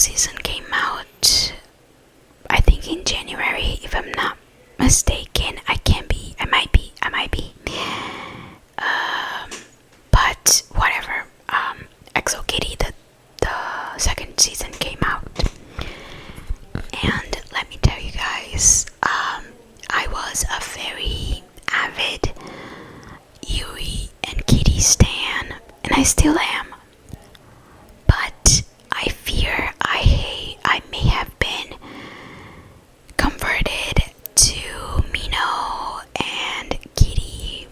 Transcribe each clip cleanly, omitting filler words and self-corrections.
season came out, I think in January, if I'm not mistaken. I might be. But whatever. Exo Kitty, the second season came out, and let me tell you guys, I was a very avid Yui and Kitty stan, and I still am. But I fear I may have been converted to Mino and Kitty,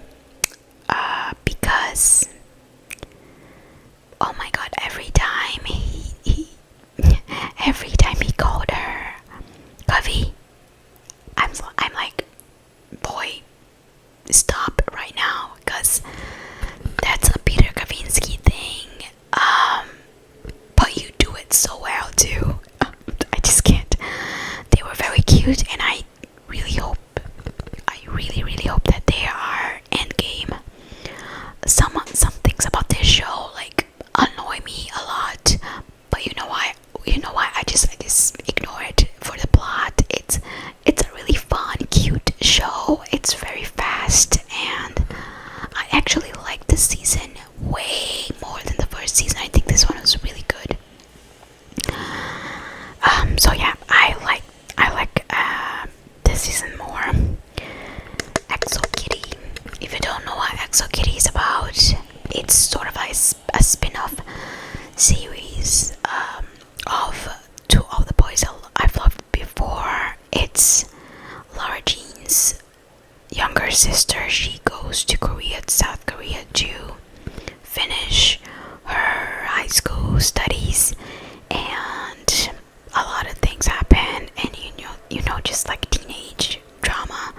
because oh my god, every time he called her Covey, I'm like, boy, stop right now, because that's a Peter Kavinsky thing. But you do it so well too. I just can't. They were very cute, and I really hope that they are endgame. Some things about this show like annoy me a lot, but you know why? I just ignore it for the plot. It's a really fun, cute show. It's very fast, and I actually like this season way more than the first season. I think this one was really good. So yeah, I like this season more. Exo Kitty. If you don't know what Exo Kitty is about, it's sort of a spin-off series of two of the boys I've loved before. It's Lara Jean's younger sister. She goes to South Korea to finish her high school studies, and a lot of things happen, and you know just like teenage drama,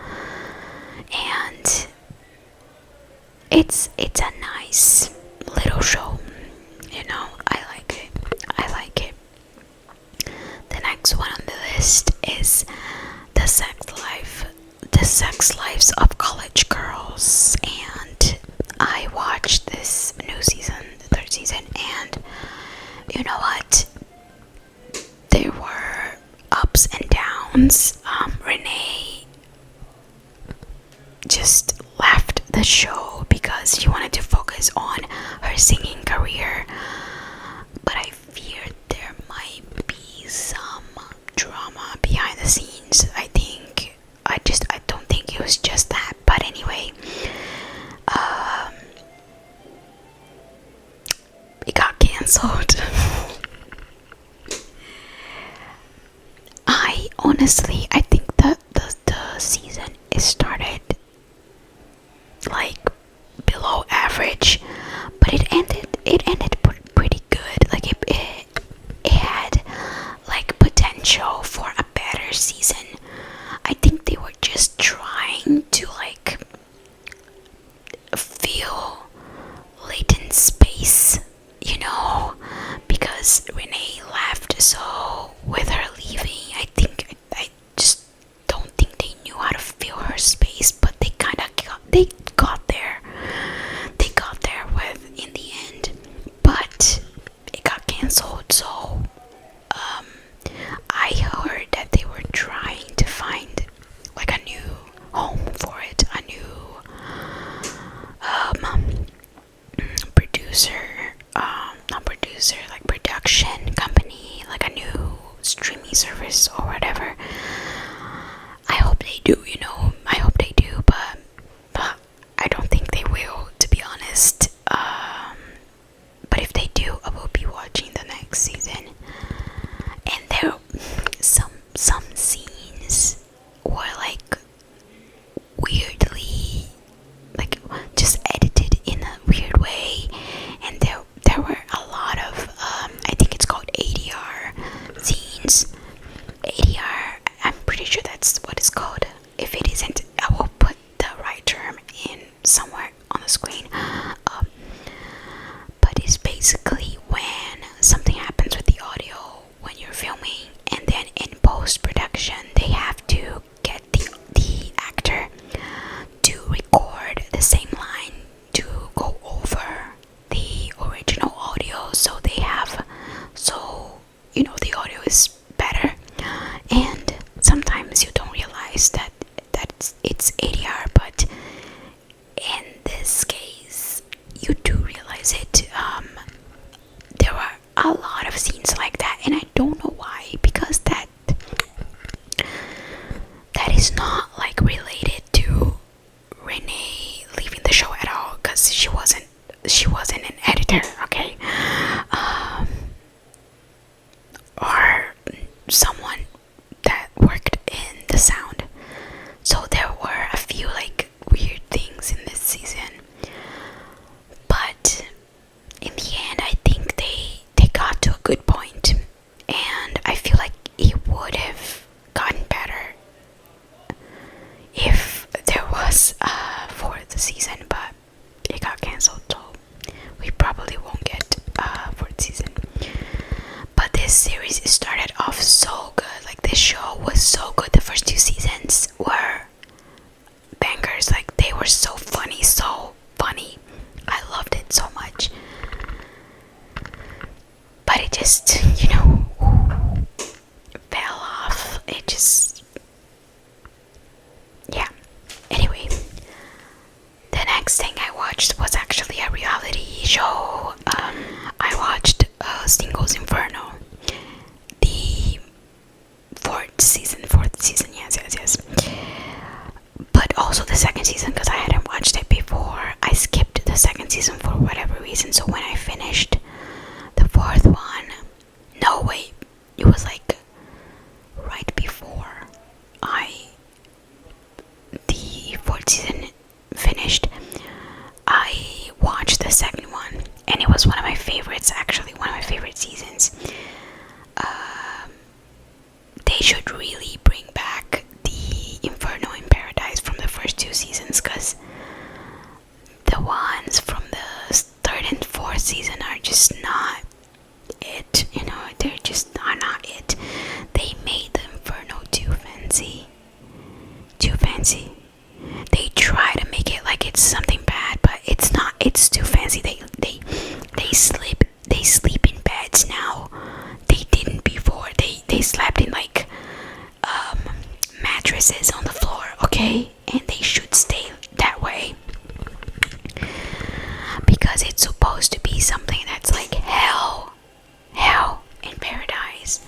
and it's a nice little show. I like it. The next one on the list is the sex lives of college girls, and I watched this new season, the third season, and you know what? There were ups and downs. Renee just left the show because she wanted to focus on her singing career, but I fear there might be some drama behind the scenes. I don't think it was just that, but anyway, it got cancelled. I think that the season is started like below average, but it ended pretty good. Like it had like potential for a better season. I think they were just trying to like fill latent space, because Renee left. So with her leaving, I just don't think they knew how to fill her space, but they got there. They got there with in the end, but it got cancelled. So I heard that they were trying to find like a new home for it, a new like production company, like a new streaming service or whatever. I hope they do, I hope they do, but I don't think they will, to be honest. But if they do, I will be watching the next season. And there some scenes were like weirdly, like just edited in a weird way, and there were a lot of I think it's called ADR scenes. ADR, I'm pretty sure that's what it's called. If it isn't, I will put the right term in somewhere on the screen. But it's basically when something happens with the audio when you're filming, and then in post-production they have to get the actor to record the same line to go over the original audio, so the audio a lot of scenes like that, and I don't know why, because that is not like related to Renee leaving the show at all, because she wasn't an editor, okay, or someone that worked in the sound. So there were a few like weird things in this season, but in the end I think they got to a good point, and I feel like it would have gotten better if there was a fourth season, but it got cancelled, so we probably won't get a fourth season. But this series started off so good. Like, this show was so good. The first 2 seasons were bangers. Like, they were so funny, so funny. I loved it so much. But it just, fell off. It just, yeah. Anyway, the next thing I watched was actually a reality show. I watched Singles Inferno, the fourth season, yes. But also the second season, because I hadn't watched it before. I skipped the second season for whatever reason, so when I finished the fourth one, no wait, it was like right before the fourth season finished, I watched the second one, and it was one of my favorites, actually, one of my favorite seasons. They should really bring back the Inferno in Paradise from the first 2 seasons, because the ones from the third and fourth season are just not it, they're just not it. They made the Inferno too fancy. They try to make it like it's something bad, but it's not. It's too fancy. They sleep in beds now. They didn't before. They slept in like mattresses on the floor, okay? And they should stay that way, because it's supposed to be something that's like hell in paradise,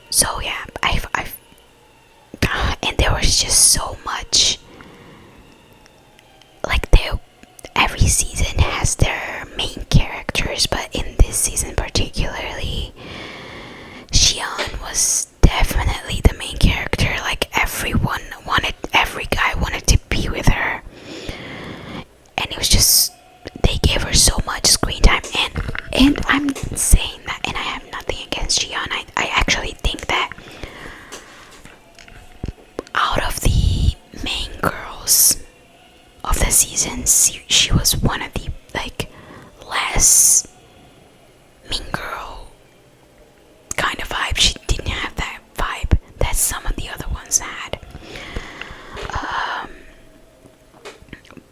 So yeah, I've and there was just so much, like, every season has their main characters, but in this season particularly, Xian was definitely the main character. Like, every guy wanted to be with her, and it was just, they gave her so much screen time, and I'm saying that, and I have nothing against Xian. I actually think that out of the main girls of the seasons, she was one of the like less mean girl kind of vibe. She didn't have that vibe that some of the other ones had,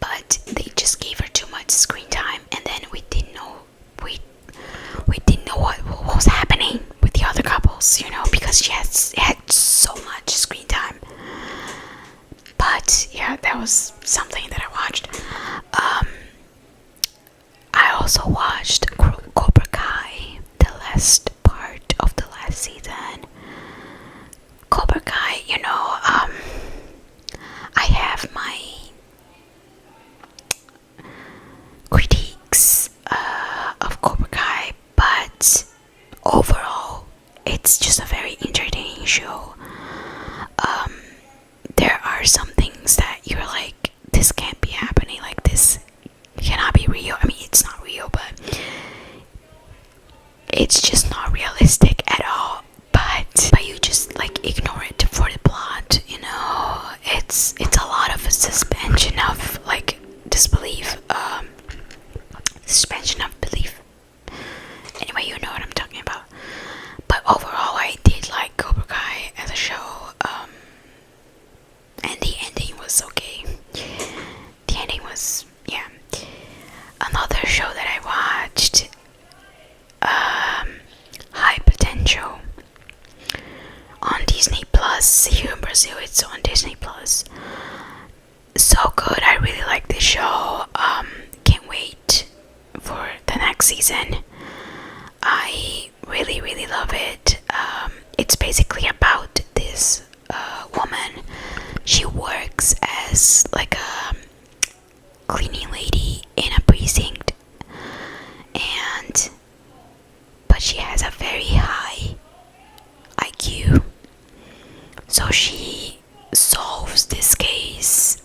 but they just gave her too much screen time, and then we didn't know what was happening with the other couples, because she had so much screen time. But yeah, that was something that I watched. I also watched Cobra Kai, the last part of the last season. Cobra Kai, I have my critiques of Cobra Kai, but overall, it's just a very entertaining show. There are some things that you're like, this can't be happening, like, this cannot be real. I mean, it's not real, but it's just not realistic at all. But you just like ignore it for the plot, it's a lot of a suspension of like disbelief, suspension of belief. Anyway, you know what I'm talking about. But overall, I did like Cobra Kai as a show, and the ending was okay. The ending was, yeah. Another show that I watched, High Potential, on Disney Plus. Here in Brazil, it's on Disney Plus. So good. I really like this show. Can't wait for the next season. really love it. It's basically about this woman. She works as like a cleaning lady in a precinct, and but she has a very high IQ. So she solves this case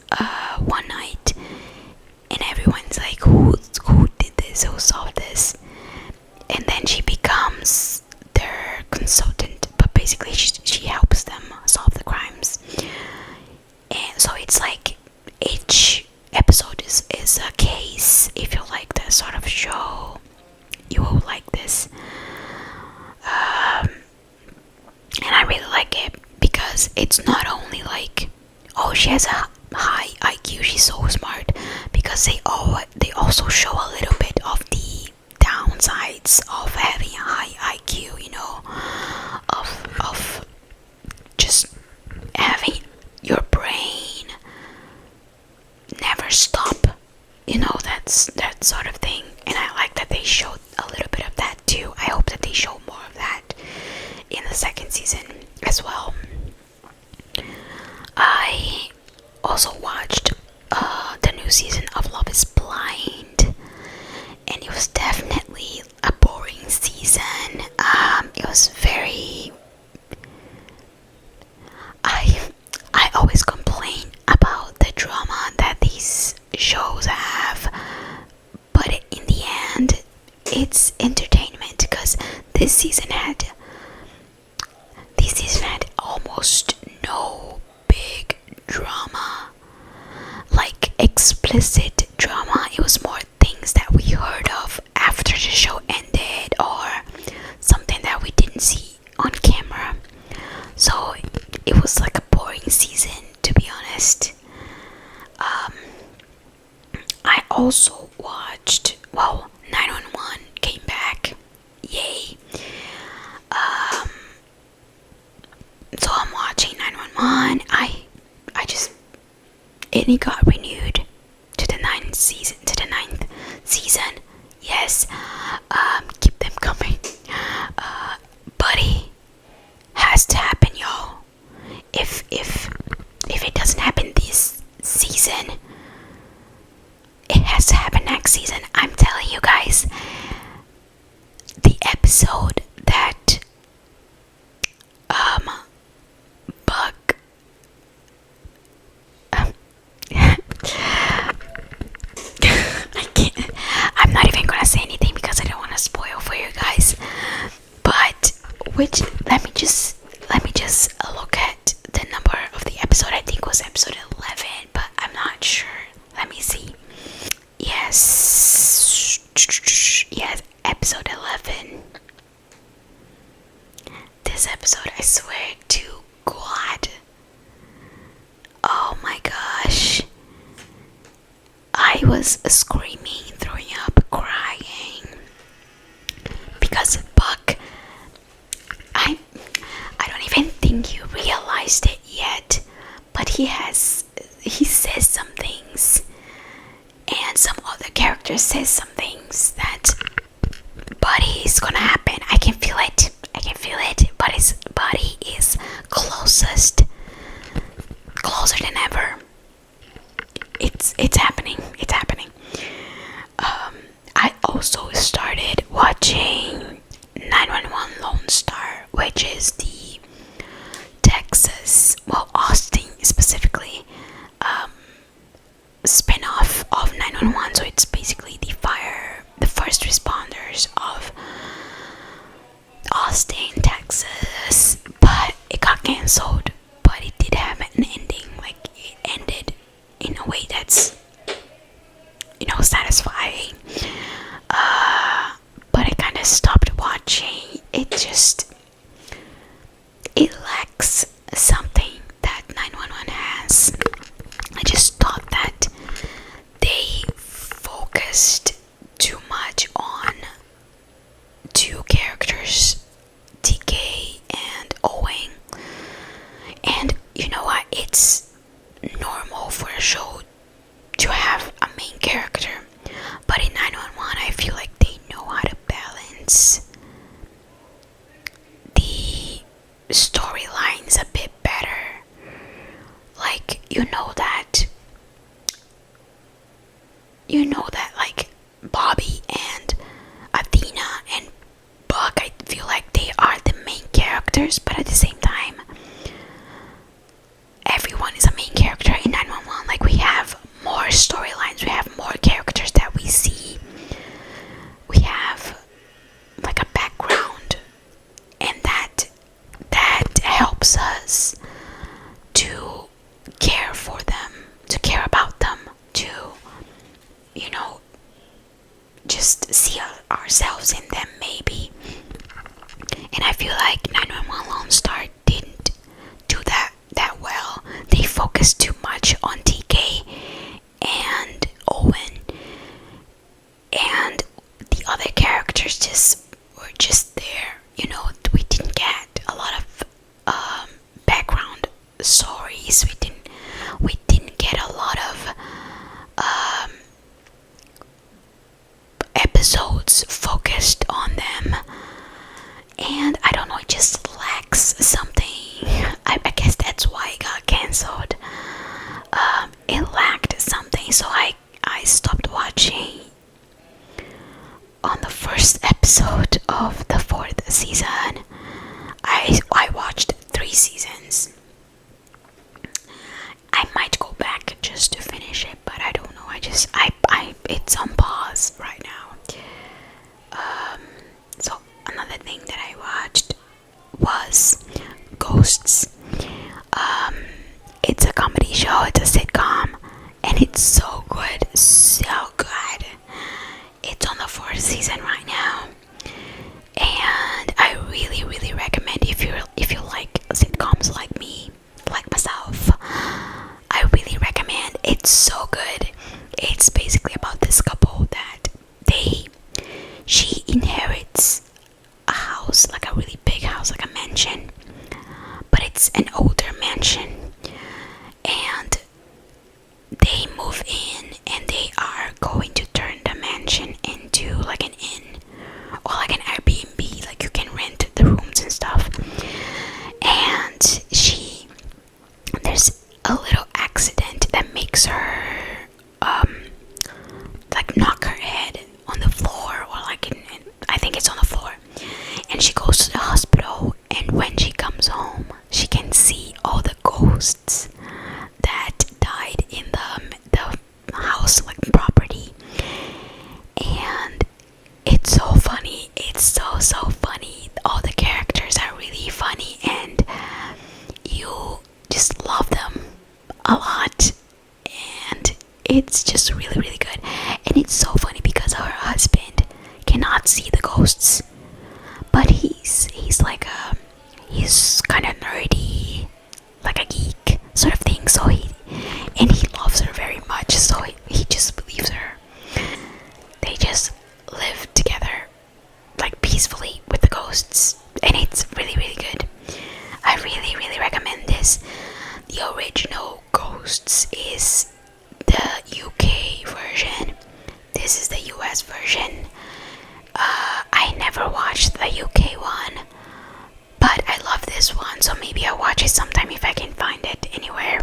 one night, and everyone's like, who did this? Who solved this? And then she becomes their consultant, but basically she helps them solve the crimes. And so it's like each episode is a case. If you like that sort of show, you will like this. And I really like it because it's not only like, oh, she has a high IQ, she's so smart, because they also show a little bit of the downsides of having a high IQ, you know, of just having your brain never stop, you know, that sort of thing. And I like that they showed a little bit of that too. I hope that they show more of that in the second season as well. I also watched the new season of Love is Blind, and it was definitely a boring season. It was very... I always complain about the drama that these shows have, but in the end, it's entertainment, because this season had almost no big drama, like explicit drama. It was more things that we heard of after the show ended, or something that we didn't see on camera. So it was like a boring season, to be honest. I also watched, 911 came back, yay. So I'm watching 911. And it got renewed to the ninth season. Yes, keep them coming. Buddy has to happen, y'all. If it doesn't happen this season, it has to happen next season. I'm telling you guys, the episode that Buck I can't, I'm not even gonna say anything because I don't want to spoil for you guys. But let me just look at the number of the episode. I think it was episode 11, but I'm not sure. Let me see. Yes, episode 11. This episode, I swear to God, oh my gosh, I was screaming, throwing up, crying, because Buck, I don't even think you realized it yet, but he says some things, and some other characters says some things that, buddy, is gonna happen. I can feel it, but his body is closer than ever. It's happening. I also started watching 911 Lone Star, which is the Texas, Austin specifically, spin-off of 911. So it's basically the first responders of Austin, Texas, but it got cancelled. But it did have an ending, like it ended in a way that's, satisfying. But I kind of stopped watching. It lacks something that 911 has. I just thought that they focused too much on two characters, TK and Owen. And you know what? It's normal for a show to have a main character, but in 911 I feel like they know how to balance characters, but at the same time, everyone is a main character in 911. Like, we have more storylines, we have more characters that we see, we have like a background, and that helps us to care for them, to care about them, to, you know, just see ourselves in them maybe. And I feel like 911 Lone Star didn't do that well. They focused too much on TK and Owen, and the other characters just were just there. You know, we didn't get a lot of background stories. We didn't get a lot of episodes focused on them, and I don't know, it just lacks something. I guess that's why it got cancelled. It lacked something, so I stopped watching on the first episode of the 4th season. I watched 3 seasons. I might go back just to finish it, but I don't know. It's on pause right now. So another thing that I watched was Ghosts. It's a comedy show. It's a sitcom, and it's so good, so good. It's on the 4th season right now, and I really, really recommend if you like sitcoms like me, like myself. I really recommend. It's so good. It's basically about this couple that she inherits a house, like a really big house, like a mansion, but it's an older mansion, and they move in and they are going to turn the mansion into like an inn or like an Airbnb, like you can rent the rooms and stuff. And there's a little accident that makes her like knock her head on the floor, or like I think it's on the floor, and she goes to the hospital, and when she comes home she can see all the ghosts that died in the house, like property. And it's so funny. It's so funny. All the characters are really funny, and you just love them a lot, and it's just really, really good. And it's so funny because her husband cannot see the ghosts, but he's kind of nerdy, like a geek sort of thing. So he loves her very much, so he just believes her. They just live together like peacefully with the ghosts, and it's really, really good. I really, really recommend this. The original Ghosts is the UK version. This is the US version. I never watched the UK one, but I love this one, so maybe I'll watch it sometime if I can find it anywhere.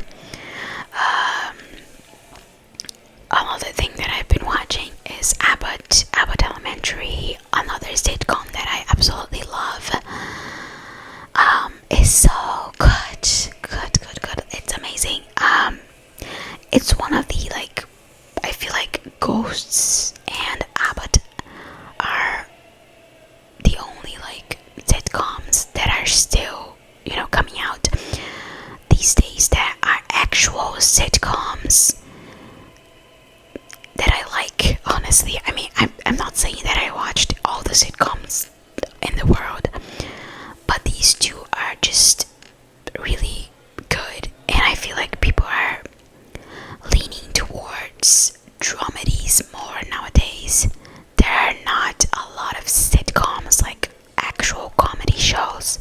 Another thing that I've been watching is Abbott Elementary, another sitcom that I absolutely love. It's so good. It's amazing. It's one of the, like, I feel like Ghosts and Abbott are the only, like, sitcoms that are still, you know, coming out these days that are actual sitcoms that I like, honestly. I mean, I'm not saying that I watched all the sitcoms in the world, but these two are just really good, and I feel like people are leaning towards dramedies more nowadays. There are not a lot of sitcoms, like actual comedy shows.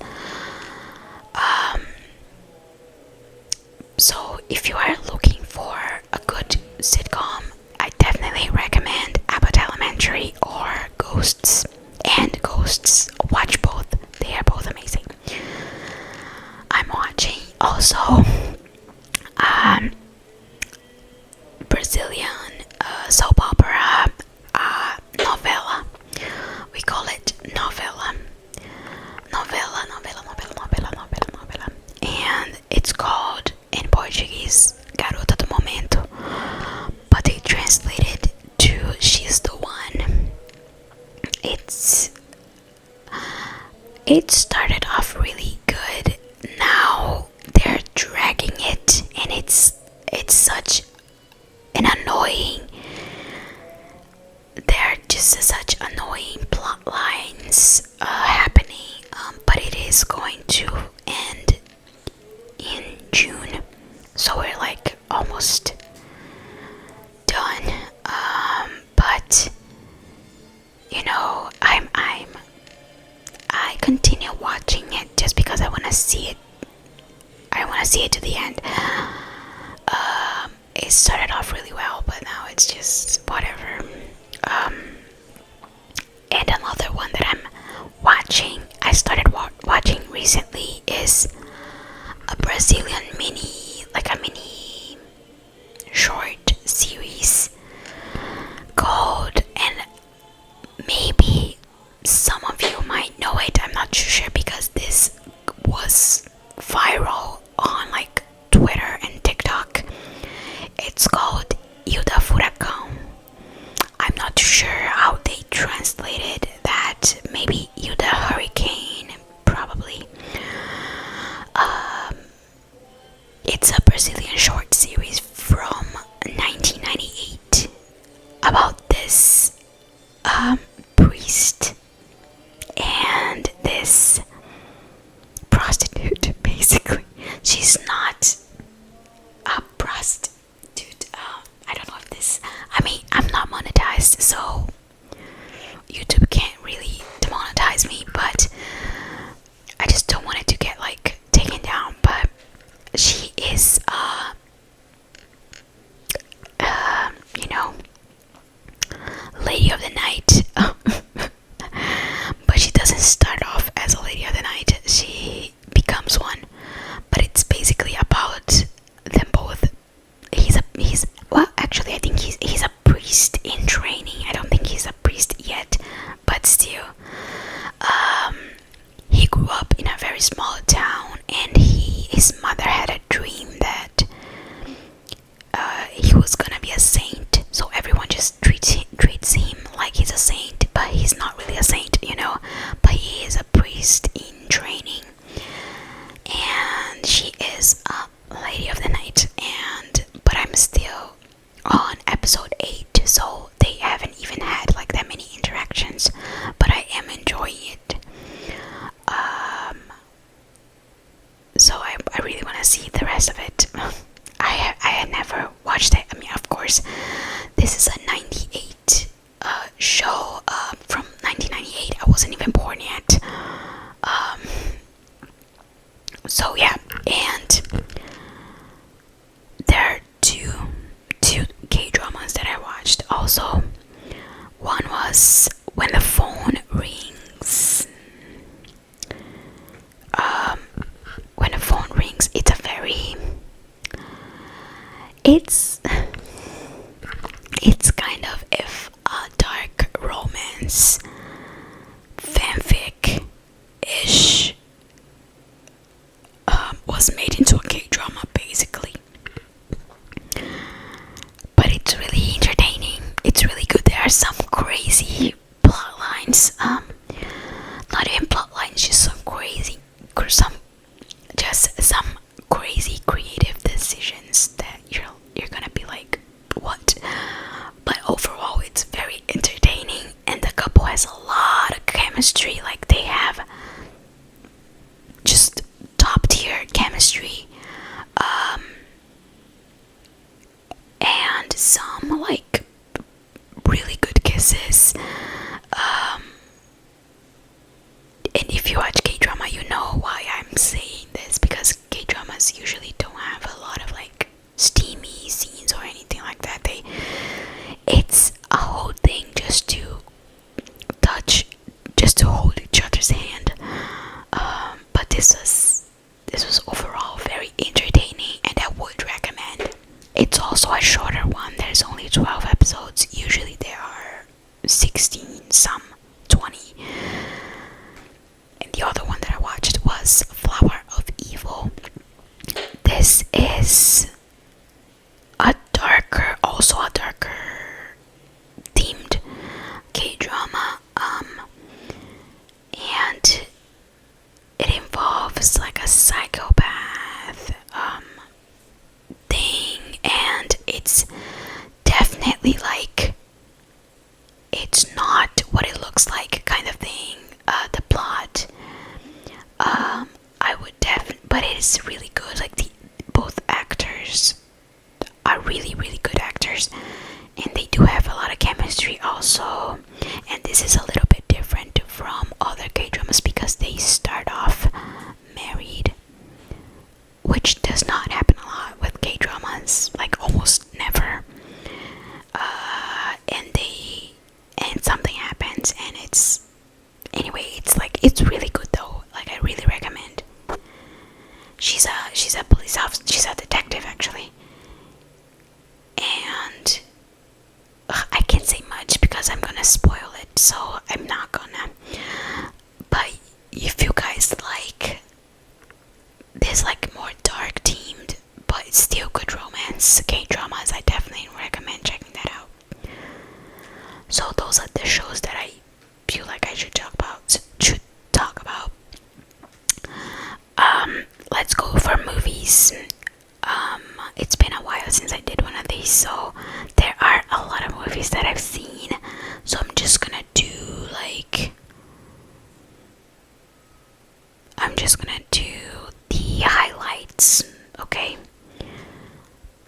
So if you are looking for a good sitcom, I definitely recommend Abbott Elementary or Ghosts. And Ghosts, watch both. They are both amazing. I'm watching also Brazilian soap opera novella. We call it novella. Novella. it started off really good. Now they're dragging it, and it's such an annoying. There are just such annoying plot lines happening, but it is going to end in June, so we're like almost done. But you know, I continue watching it just because I want to see it. I want to see it to the end. It started off really well, but now it's just whatever. And another one that I'm watching, I started watching recently, is a Brazilian mini short series called, and maybe some of you might know it, I'm not sure, because this was viral on like Twitter and TikTok. It's called Hilda Furacão. I'm not too sure how they translated that. Maybe Hilda Hurricane, probably. It's a Brazilian short series from 1998 about this priest and this prostitute. Basically, she's not a prostitute. I don't know if this. I mean, I'm not monetized, so YouTube can't really demonetize me. But I just don't want it to get like taken down. But she is, you know, lady of the night. But she doesn't start off as a lady of the night. She becomes one. But it's basically about them both. Well, actually, I think he's a priest in training. I don't think he's a priest yet, but still. He grew up in a very small town, and his mother had a dream that he was gonna be a saint. So everyone just treats him like he's a saint, but he's not really a saint, you know. But he is a priest in training, and she is a lady of the night. But I'm still on episode 8, so they haven't even had like that many interactions. But I am enjoying it. So I really want to see the rest of it. I had never watched it. I mean, of course, this is a 98 show from 1998. I wasn't even born yet. So yeah, and there are two K-dramas that I watched also. One was When the Phone Rings. When the Phone Rings, it's a very, it's kind of if a dark romance fanfic ish was made into a K-drama, basically. But it's really entertaining. It's really good. There are some crazy plot lines. Not even plot lines, just some crazy creative decisions that you're gonna be like, what? But overall, it's very entertaining, and the couple has a lot of chemistry. Like, they have just top tier chemistry, and some like really good kisses. And if you watch K-drama, you know why I'm saying this, because K-dramas usually don't have a lot of like steamy scenes or anything like that. It's a whole thing just to touch, just to hold each other's hand. But this was overall very entertaining, and I would recommend. It's also a shorter one. There's only 12 episodes. Usually there are 16, some 20. And the other one that I watched was Flower of Evil. This is also a darker themed K-drama. And so I'm not gonna. But if you guys like this like more dark themed but it's still good romance K-dramas, I definitely recommend checking that out. So those are the shows that I feel like I should talk about. Let's go for movies. It's been a while since I did one of these, so there are a lot of movies that I've seen. So I'm just gonna do the highlights, okay?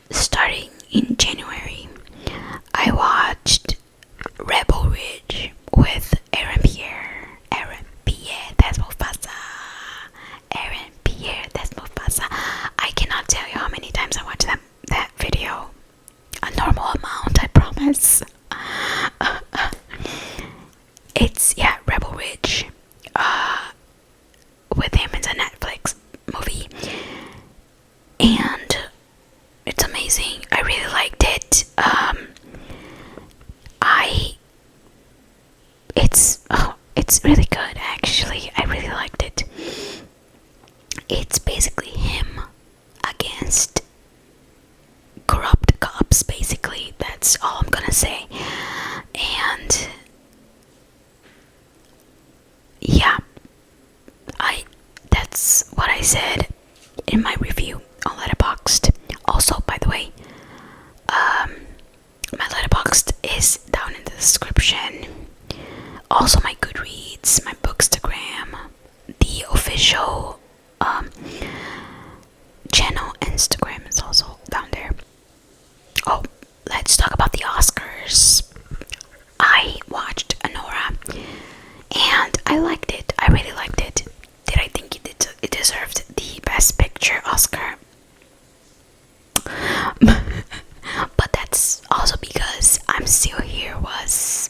Starting in January, I watched Rebel Ridge with Aaron Pierre, that's Mufasa. Aaron Pierre, that's Mufasa. I cannot tell you how many times I watched that video. A normal amount, I promise. It's Rebel Ridge. With him, it's a Netflix movie, and it's amazing. I really liked it. It's really good actually. I really liked it. It's basically him against corrupt cops, basically. That's all I'm gonna say. And yeah, that's what I said in my review on Letterboxd. Also, by the way, my Letterboxd is down in the description. Also, my Goodreads, my Bookstagram, the official channel Instagram is also down there. Oh, let's talk about the Oscars. I watched Anora and I liked it. I really liked it. Did I think it deserved the Best Picture Oscar? But that's also because I'm Still Here was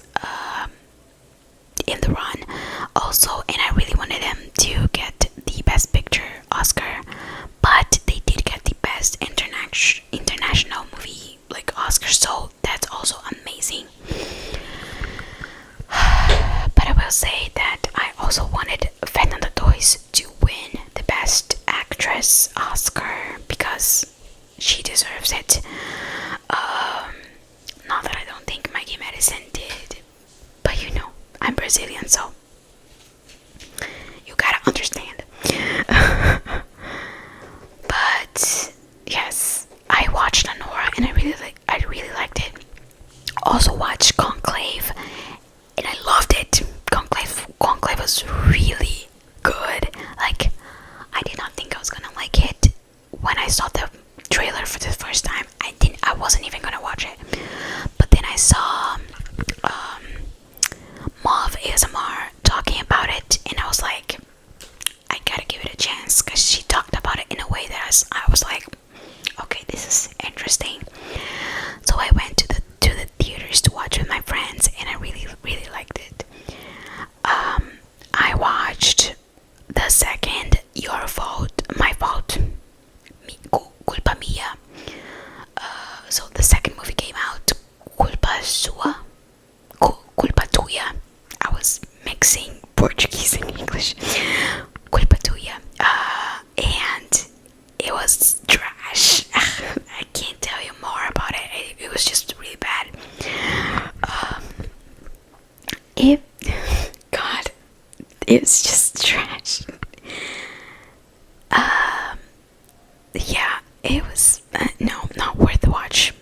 in the run also, and I really wanted them to get the Best Picture Oscar, but they did get the Best International Movie Oscar, so that's also amazing. But I will say that I also wanted Fernanda Torres to win the Best Actress Oscar because she deserves it. Not that I don't think Maggie Madison did, but I'm Brazilian, so you gotta understand. But yes, I watched Anora and I really liked it. Also watched Conclave and I loved it. Conclave was really good. I did not think I was gonna like it when I saw the trailer for the first time. I wasn't even gonna watch it, but then I saw Mauve ASMR talking about it, and I was like, I gotta give it a chance because she talked about it in a way that I was like, okay, this is interesting. So I went to the theaters to watch with my friends, and I really liked it. I watched the second Your Fault, My Fault, Culpa Mia. So the second movie came out, Culpa Sua, Culpa Tuya. I was mixing Portuguese and English. Culpa Tuya. And it was trash. I can't tell you more about it. It was just really bad. God, it's just trash. Yeah, it was no, not worth the watch.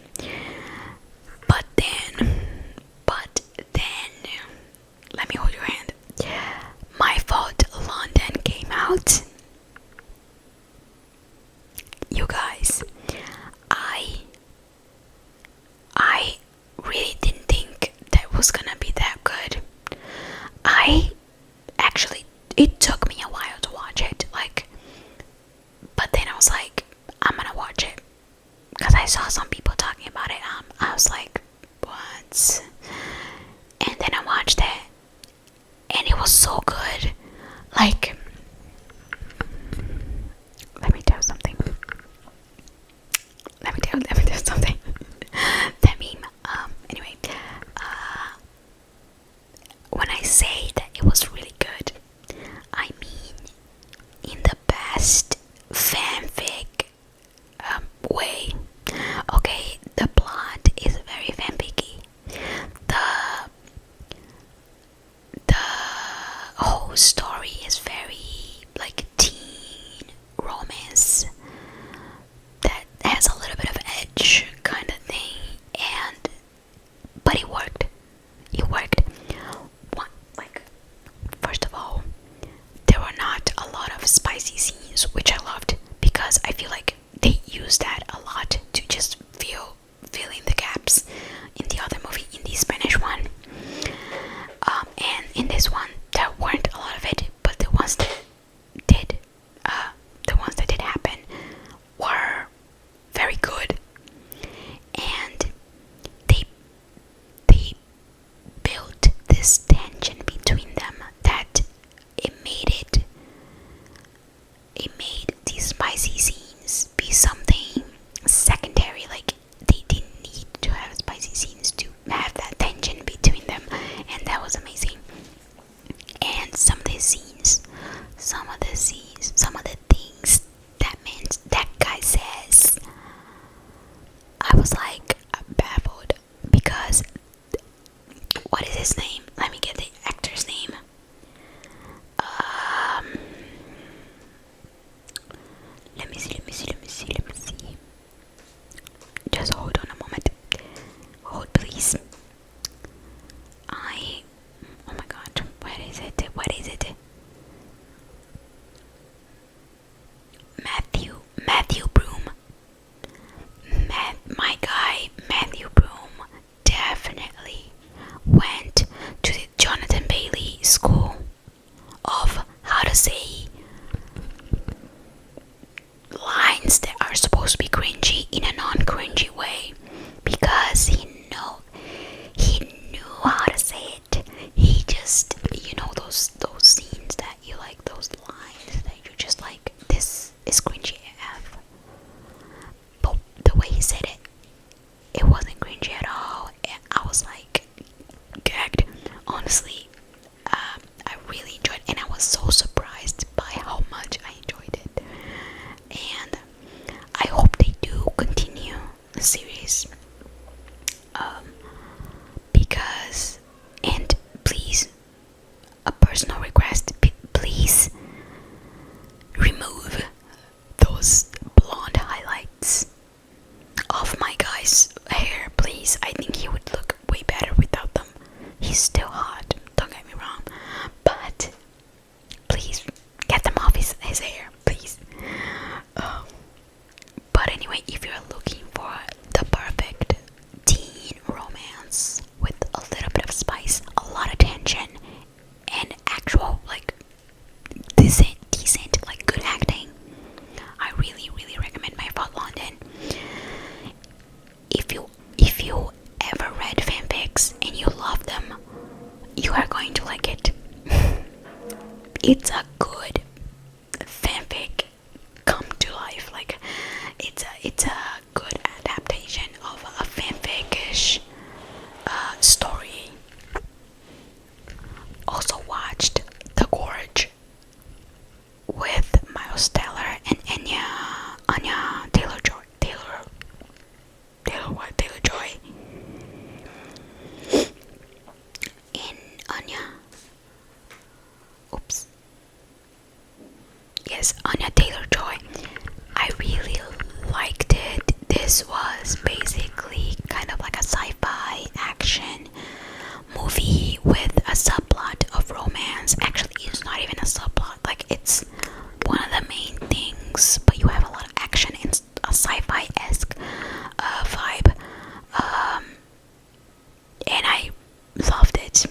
But then, let me hold your hand. My Fault London came out. You guys, I really didn't think that was gonna be that good. It took me a while to watch it, but then I was like, I'm gonna watch it because I saw some people talking about it. I was like, what? And then I watched it, and it was so good. Let me tell you something. That meme. Anyway, I say that it was really good, I mean in the best fanfic way. Okay, the plot is very fanficky. The whole story is very like teen romance that has a little bit of edge kind of thing, and but it worked. It worked. Like, first of all, there were not a lot of spicy scenes, which I loved because I feel like they use that a lot to just fill in the gaps in the other movie, in the Spanish one. And in this one, there weren't a lot of it, but the ones that did happen were very good, and they built this tension between them that it made these spicy scenes be something secondary. Like, they didn't need to have spicy scenes to have that tension between them, and that was amazing. And some of the things that guy says, I was like baffled, because what is his name? Let me get the actor's name. Let me see. Just hold on a moment. Hold, please. Oh my god, what is it? Matthew Broom. My guy, Matthew Broom, definitely went to the Jonathan Bailey School of how to say lines that are supposed to be cringy in a non-cringy way, because he knew how to say it. He just, those scenes that you like, those lines that you're just like, this is cringy AF. But the way he said it wasn't cringy at all. And I was like gagged, honestly. I really enjoyed it, and I was so surprised by how much I enjoyed it. And I hope they do continue the series, because, and please, a personal request, please remove those blonde highlights of my guy's hair, please. I think he would look way better without them. He's still hot, don't get me wrong, but please get them off his hair, please. But anyway, if you're looking for the perfect teen romance with a little bit of spice, a lot of tension, and actual like decent like good acting, I really recommend My Fault London. If you ever read fanfics and you love them, you are going to like it. It's a good fanfic come to life. Like, it's a good adaptation of a fanfic-ish story. Also watched The Gorge with Miles Teller and Anya Taylor-Joy. Taylor-Joy. In Anya. Oops. Yes, Anya Taylor-Joy. I really liked it. This was basically kind of like a sci-fi action movie with a subplot of romance. Actually, it's not even a subplot. Like, it's one of the main things, but you have a lot of action and a sci-fi-esque vibe. And I loved it.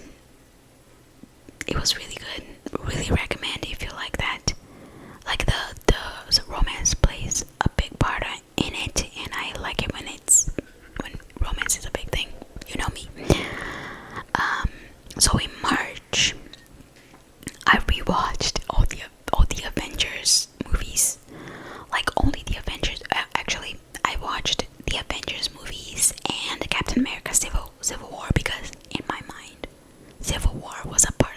It was really good. Really recommend if you like that. Like, the romance plays a big part in it, and I like it when romance is a big thing. You know me. So in March, I rewatched all the Avengers movies. Like, only the Avengers. Actually, I watched the Avengers movies and Captain America Civil War, because in my mind, Civil War was a part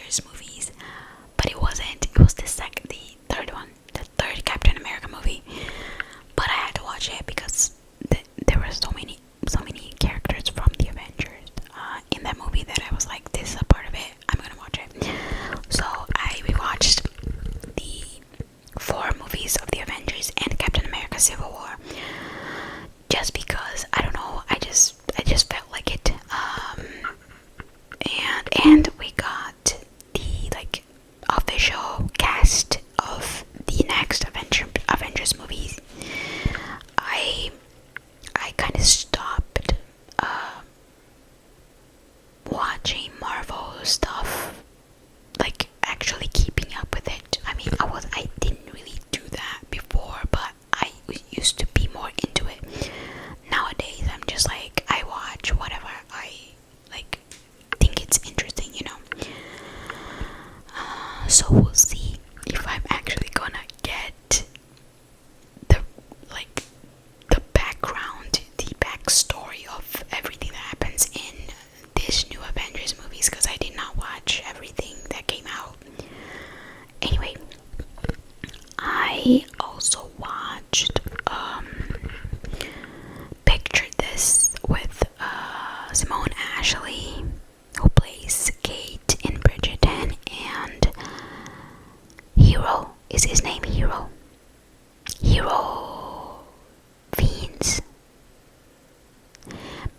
Avengers movies, but it wasn't. It was the third one, the third Captain America movie. But I had to watch it because there were so many characters from the Avengers in that movie that I was like, this is a part of it. I'm gonna watch it. So I rewatched the 4 movies of the Avengers and Captain America Civil War, just because I don't know. I just felt like it. And we got the like official cast of the next Avengers movies. I kind of stopped watching Marvel stuff, like actually keeping up with it. I mean, I didn't really do that before, but I used to be more into it. Nowadays, I'm just like, I watch whatever I like think it's interesting, you know. So we'll see if I'm actually gonna get the background, the backstory of everything that happens in this new Avengers movies, because I did not watch everything that came out. Anyway, I also watched Picture This with Simone Ashley, who plays Kate in Bridgerton, and Hero, is his name Hero? Hero Fiends.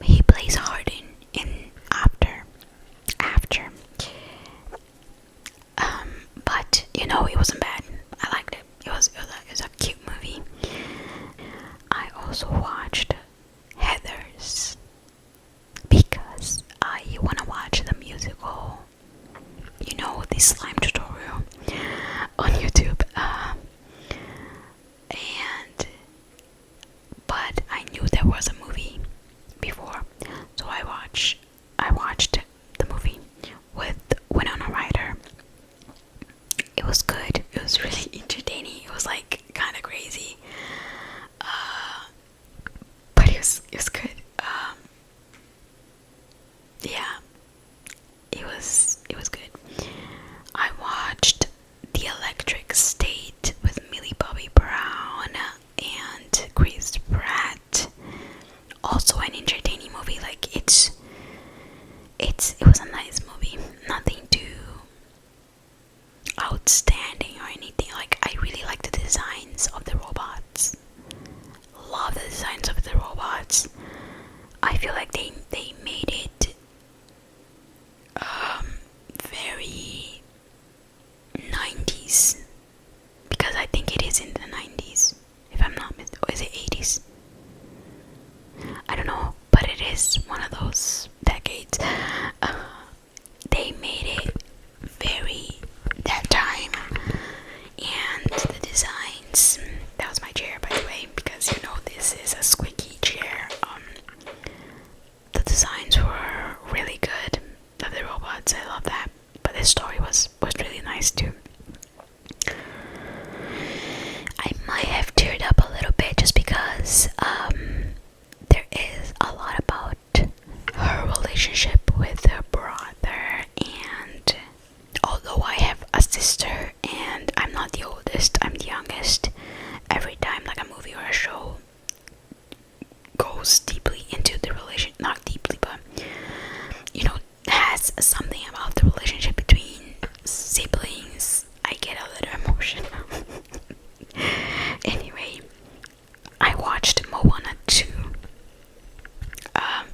He plays Hardin in After. But you know, it wasn't bad. I liked it. It was a cute movie. I also watched Heathers because I wanna watch the musical. You know, the slime tutorial on YouTube. But I knew there was a movie before, so I watched the movie with Winona Ryder. It was good. It was really entertaining. It was like kind of crazy, but it was good. Yeah, it was good. I watched The Electric State with Millie Bobby Brown and Chris Pratt. Also an entertaining movie. Like it was a nice movie. Nothing too outstanding or anything. Like, I really like the designs of the robots. Love the designs of the robots. I feel like they made it very 90s, because I think it is in the 90s, if I'm not mistaken. Or is it 80s? I don't know, but it is one of those decades. They made it very that time, and the designs. That was my chair, by the way, because you know this is a squeaky chair. The designs were really good of the robots. I love that. But the story was really nice too. I might have teared up a little bit just because there is a lot about her relationship with her brother, and although I have a sister and I'm not the oldest, I'm the youngest, every time like a movie or a show goes deeply into the relation, not deeply, but you know, has something about the relationship between siblings, I get a little emotional. Anyway, I watched Moana 2.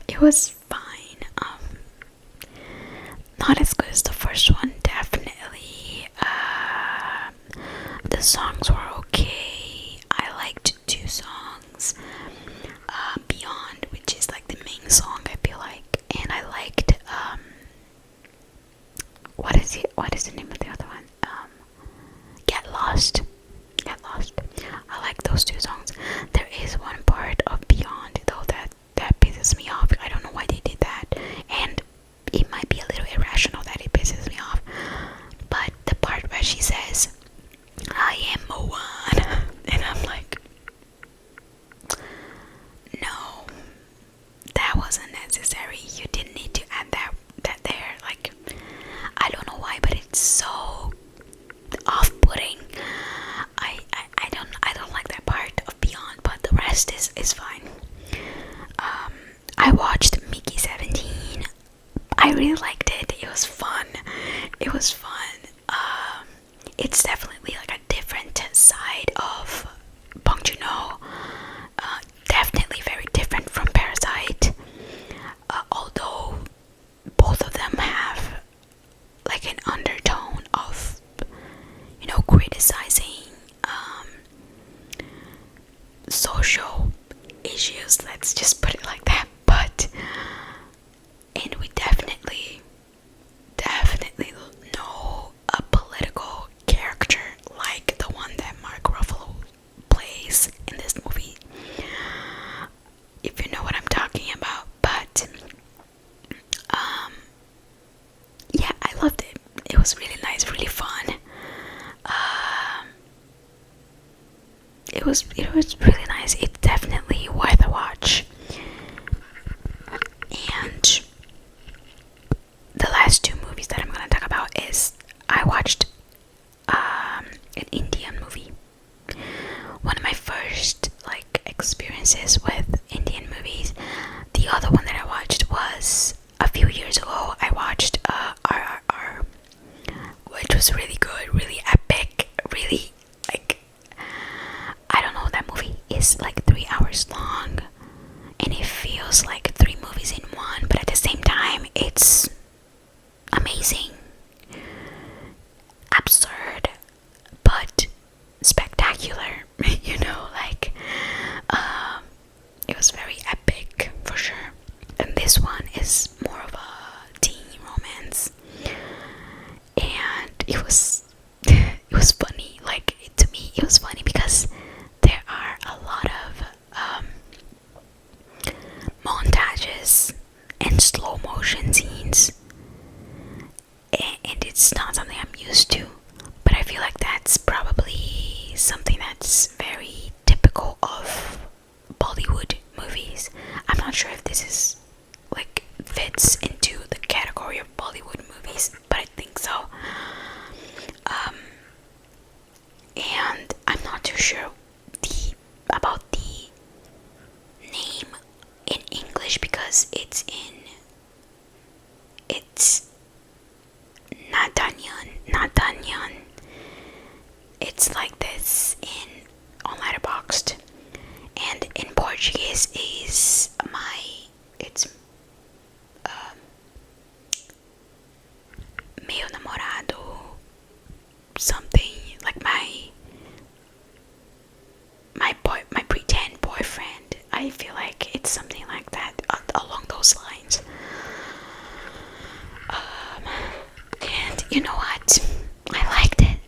It was fine. Not as good as the first one, definitely. The songs were okay. I liked 2 songs. Beyond, which is like the main song, I feel like, and I liked what is the name of the other one? Get Lost. I like those 2 songs. There is one part of Beyond though that pisses me off. I don't know why they did that, and it might be a little irrational that it pisses me off, but the part where she says, "I am Moana," and I'm like, no, that wasn't necessary. You didn't need to add that there. Like, I don't know why, but it like an undertone of, criticizing social issues. Let's just put it like that. And we definitely know a political character like the one that Mark Ruffalo plays in this movie, if you know what I'm talking about. But yeah, I loved it. It was really nice, really fun. It was really nice. It's definitely worth a watch. And the last two movies that I'm gonna talk about is I watched an Indian movie. One of my first experiences with Indian movies. The other one that I watched was a few years ago. I watched RRR, which was really good, really epic, really I don't know, that movie is 3 hours long and it feels like 3 movies in one, but at the same time it's amazing, absurd, but spectacular. It was very epic for sure. And this one is more of a teen romance, and it was funny. To me it was funny because there are a lot of montages and slow motion scenes, and it's not something I'm used to, but I feel like that's probably something that's very typical of Bollywood movies. I'm not sure if this is fits into the category of Bollywood movies, but I think so. And I'm not too sure about the name in English because it's nadaaniyan. It's like this on Chatterboxd, and in Portuguese is it's meu namorado, something like my pretend boyfriend. I feel like it's something like that, along those lines. And you know what? I liked it.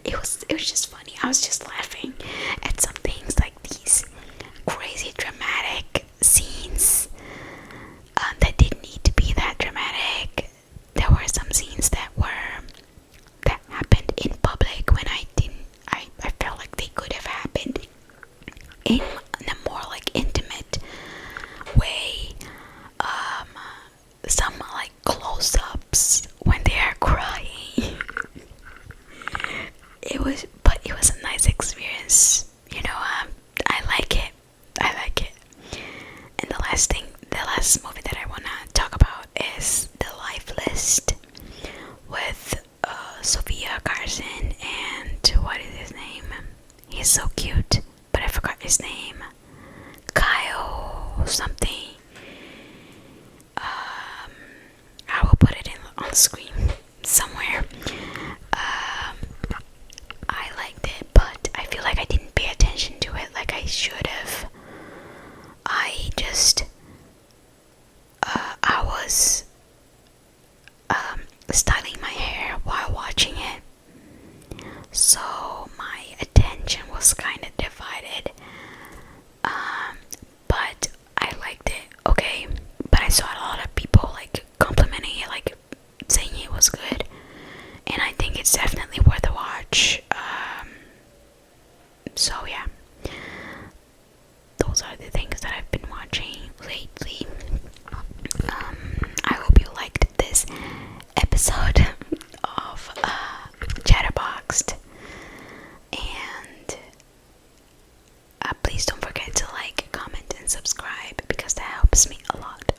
It was just funny. I was just laughing at some things, like these crazy dramatic scenes that didn't need to be that dramatic. There were some scenes that happened in public when I felt like they could have happened in a more intimate way. Some close-ups when they are crying. It was a nice experience. I like it. And the last movie that I wanna talk about is The Life List with Sophia Carson and what is his name? He's so cute, but I forgot his name. Kyle something. I will put it on the screen somewhere. I liked it, but I feel like I didn't pay attention to it like I should have. I was styling my hair while watching it, so my attention was kind of divided. But I liked it, okay. But I saw a lot of people complimenting it, saying it was good, and I think it's definitely worth a watch. So yeah, those are the things that I've been watching lately. I hope you liked this episode of Chatterboxd, and please don't forget to comment and subscribe because that helps me a lot.